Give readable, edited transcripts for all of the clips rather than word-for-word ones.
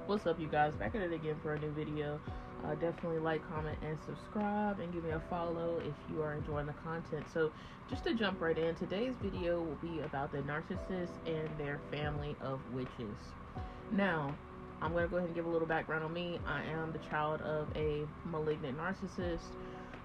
What's up, you guys? Back at it again for a new video. Definitely like, comment, and subscribe, and give me a follow if you are enjoying the content. So, just to jump right in, today's video will be about the narcissist and their family of witches. Now, I'm going to go ahead and give a little background on me. I am the child of a malignant narcissist,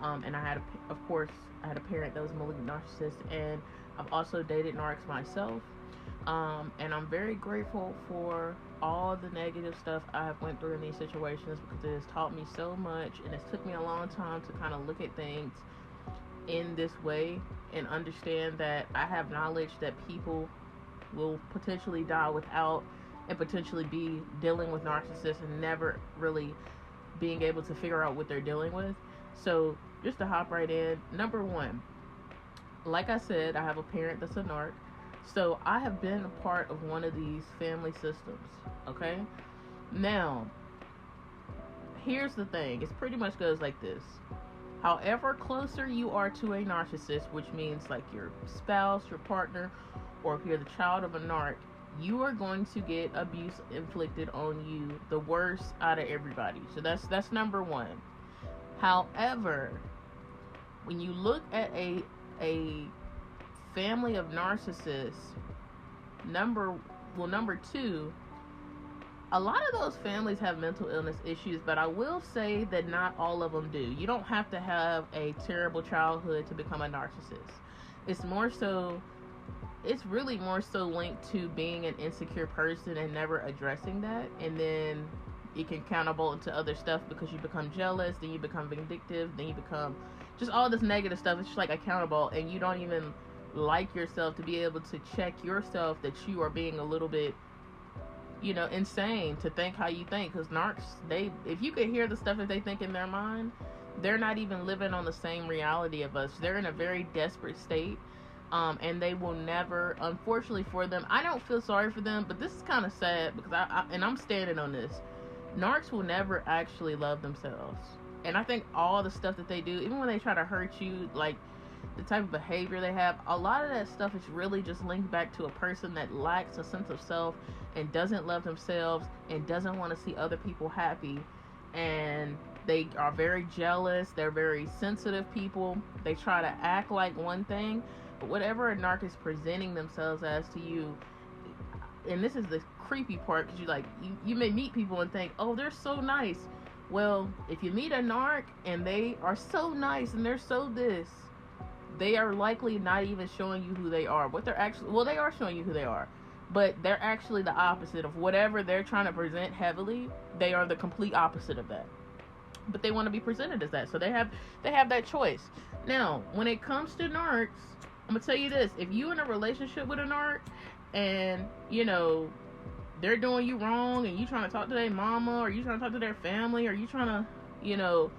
and of course, I had a parent that was a malignant narcissist, and I've also dated narcs myself. And I'm very grateful for all the negative stuff I have went through in these situations, because it has taught me so much, and it's took me a long time to kind of look at things in this way and understand that I have knowledge that people will potentially die without, and potentially be dealing with narcissists and never really being able to figure out what they're dealing with. So just to hop right in, number one, like I said, I have a parent that's a narc. So I have been a part of one of these family systems, okay? Now, here's the thing. It pretty much goes like this. However closer you are to a narcissist, which means like your spouse, your partner, or if you're the child of a narc, you are going to get abuse inflicted on you, the worst out of everybody. So that's number one. However, when you look at a family of narcissists, number two, a lot of those families have mental illness issues, but I will say that not all of them do. You don't have to have a terrible childhood to become a narcissist. It's really more so linked to being an insecure person and never addressing that, and then it can counterbolt into other stuff because you become jealous, then you become vindictive, then you become just all this negative stuff. It's just like a counterbolt, and you don't even like yourself to be able to check yourself that you are being a little bit, insane to think how you think. Because narcs, if you could hear the stuff that they think in their mind, they're not even living on the same reality of us. They're in a very desperate state, and they will never, unfortunately for them, I don't feel sorry for them, but this is kind of sad because I'm standing on this. Narcs will never actually love themselves, and I think all the stuff that they do, even when they try to hurt you, like the type of behavior they have, a lot of that stuff is really just linked back to a person that lacks a sense of self and doesn't love themselves and doesn't want to see other people happy. And they are very jealous. They're very sensitive people. They try to act like one thing, but whatever a narc is presenting themselves as to you, and this is the creepy part, because you may meet people and think, oh, they're so nice. Well, if you meet a narc and they are so nice and they're so this, they are likely not even showing you who they are. They are showing you who they are, but they're actually the opposite of whatever they're trying to present heavily. They are the complete opposite of that, but they want to be presented as that. So they have that choice. Now, when it comes to narcs, I'm gonna tell you this: if you in a relationship with a narc, and they're doing you wrong, and you trying to talk to their mama, or you trying to talk to their family, or you trying to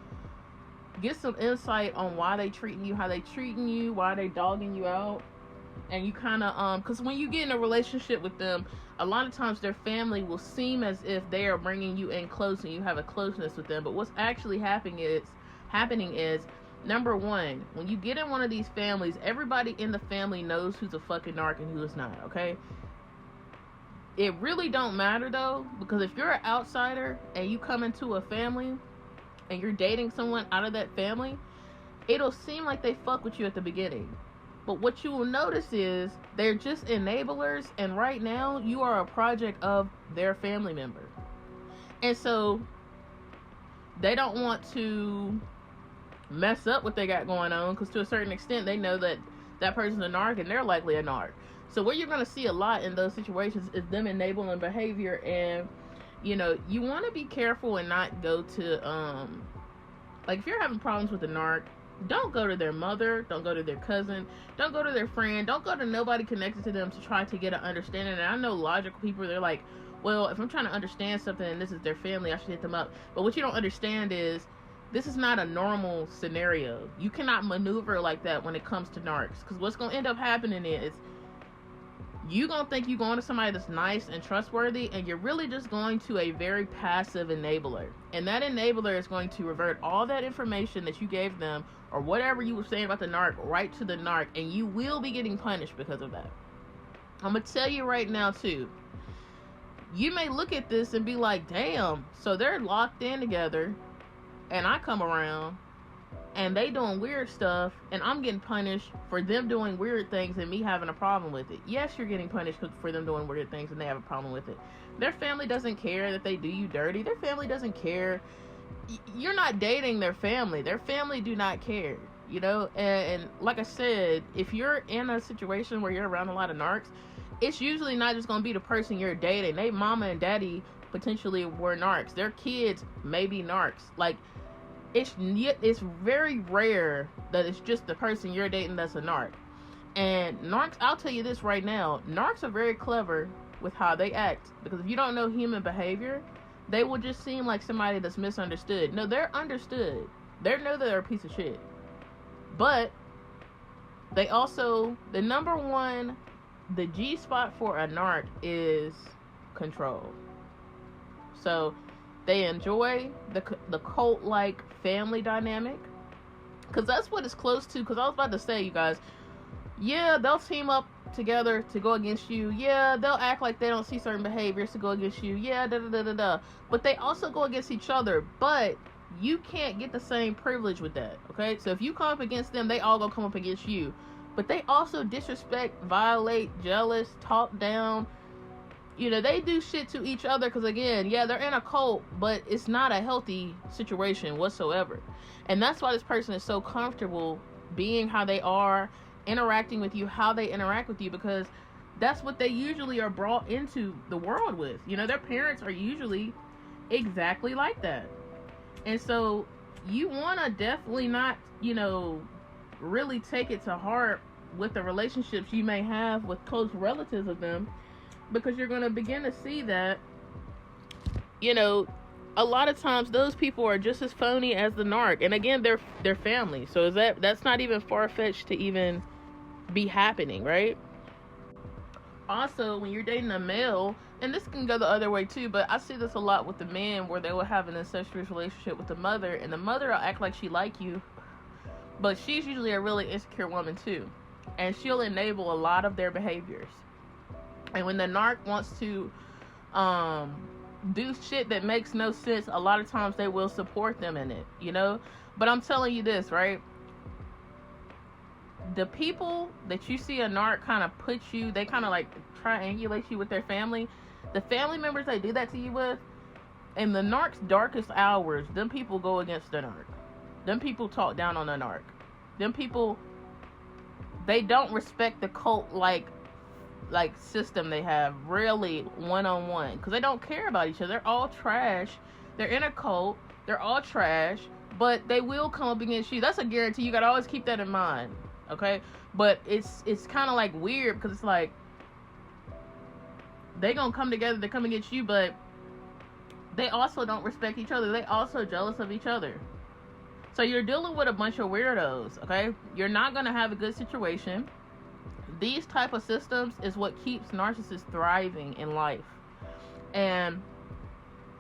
get some insight on why they treating you how they treating you, why they dogging you out, and you kind of because when you get in a relationship with them, a lot of times their family will seem as if they are bringing you in close and you have a closeness with them, but what's actually happening is number one, when you get in one of these families, everybody in the family knows who's a fucking narc and who is not. Okay, it really don't matter though, because if you're an outsider and you come into a family and you're dating someone out of that family, it'll seem like they fuck with you at the beginning. But what you will notice is they're just enablers, and right now you are a project of their family member. And so they don't want to mess up what they got going on, because to a certain extent they know that that person's a narc and they're likely a narc. So what you're going to see a lot in those situations is them enabling behavior, and you want to be careful and not go to, if you're having problems with a narc, don't go to their mother, don't go to their cousin, don't go to their friend, don't go to nobody connected to them to try to get an understanding. And I know logical people, they're like, well, if I'm trying to understand something and this is their family, I should hit them up. But what you don't understand is, this is not a normal scenario. You cannot maneuver like that when it comes to narcs, because what's going to end up happening is, you're going to think you're going to somebody that's nice and trustworthy, and you're really just going to a very passive enabler. And that enabler is going to revert all that information that you gave them, or whatever you were saying about the narc, right to the narc, and you will be getting punished because of that. I'm going to tell you right now, too, you may look at this and be like, damn, so they're locked in together, and I come around and they doing weird stuff, and I'm getting punished for them doing weird things and me having a problem with it. Yes, you're getting punished for them doing weird things and they have a problem with it. Their family doesn't care that they do you dirty. Their family doesn't care. You're not dating their family. Their family do not care, you know? And like I said, if you're in a situation where you're around a lot of narcs, it's usually not just going to be the person you're dating. They mama and daddy potentially were narcs. Their kids may be narcs. Like, it's very rare that it's just the person you're dating that's a narc. And narcs, I'll tell you this right now, narcs are very clever with how they act, because if you don't know human behavior, they will just seem like somebody that's misunderstood. No, they're understood. They know that they're a piece of shit, but they also, the number one, the G spot for a narc is control. So they enjoy the cult-like family dynamic, because that's what it's close to. Because I was about to say, you guys, yeah, they'll team up together to go against you. Yeah, they'll act like they don't see certain behaviors to go against you. Yeah, da-da-da-da-da. But they also go against each other. But you can't get the same privilege with that, okay? So if you come up against them, they all gonna come up against you. But they also disrespect, violate, jealous, talk down. You know, they do shit to each other because, again, yeah, they're in a cult, but it's not a healthy situation whatsoever. And that's why this person is so comfortable being how they are, interacting with you, how they interact with you, because that's what they usually are brought into the world with. You know, their parents are usually exactly like that. And so you want to definitely not, you know, really take it to heart with the relationships you may have with close relatives of them, because you're going to begin to see that, you know, a lot of times those people are just as phony as the narc. And again, they're family. So that's not even far-fetched to even be happening, right? Also, when you're dating a male, and this can go the other way too, but I see this a lot with the men, where they will have an incestuous relationship with the mother, and the mother will act like she like you, but she's usually a really insecure woman too, and she'll enable a lot of their behaviors. And when the narc wants to do shit that makes no sense, a lot of times they will support them in it, you know? But I'm telling you this, right? The people that you see a narc kind of put you, they kind of like triangulate you with their family. The family members they do that to you with, in the narc's darkest hours, them people go against the narc. Them people talk down on the narc. Them people, they don't respect the cult like system they have, really, one-on-one, because they don't care about each other. They're all trash. They're in a cult. They're all trash, but they will come up against you. That's a guarantee. You gotta always keep that in mind, okay? But it's kind of like weird, because it's like they gonna come together to come against you, but they also don't respect each other. They also jealous of each other. So you're dealing with a bunch of weirdos, okay? You're not gonna have a good situation. These type of systems is what keeps narcissists thriving in life. And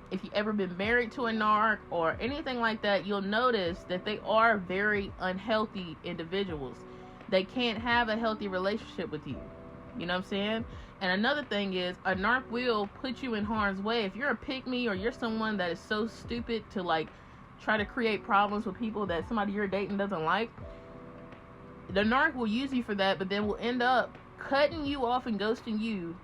if you've ever been married to a narc or anything like that, you'll notice that they are very unhealthy individuals. They can't have a healthy relationship with you. You know what I'm saying? And another thing is, a narc will put you in harm's way. If you're a pick-me, or you're someone that is so stupid to like try to create problems with people that somebody you're dating doesn't like, the narc will use you for that, but then will end up cutting you off and ghosting you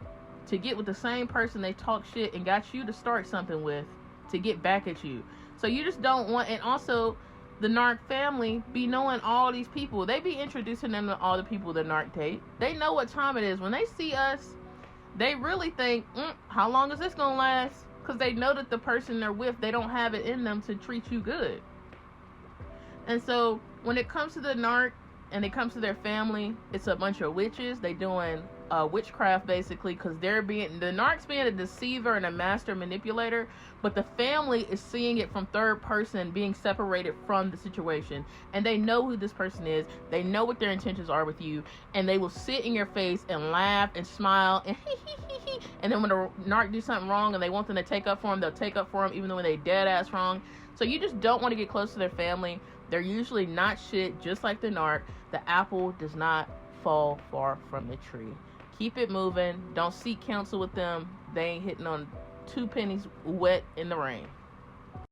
to get with the same person they talk shit and got you to start something with to get back at you. So you just don't want, and also the narc family be knowing all these people. They be introducing them to all the people the narc date. They know what time it is. When they see us, they really think, how long is this gonna last? Because they know that the person they're with, they don't have it in them to treat you good. And so when it comes to the narc, and it comes to their family, it's a bunch of witches. They doing witchcraft, basically, because the narc's being a deceiver and a master manipulator, but the family is seeing it from third person, being separated from the situation, and they know who this person is. They know what their intentions are with you, and they will sit in your face and laugh and smile and and then when the narc do something wrong and they want them to take up for them, they'll take up for them even though they dead ass wrong. So you just don't want to get close to their family. They're usually not shit, just like the narc. The apple does not fall far from the tree. Keep it moving. Don't seek counsel with them. They ain't hitting on two pennies wet in the rain.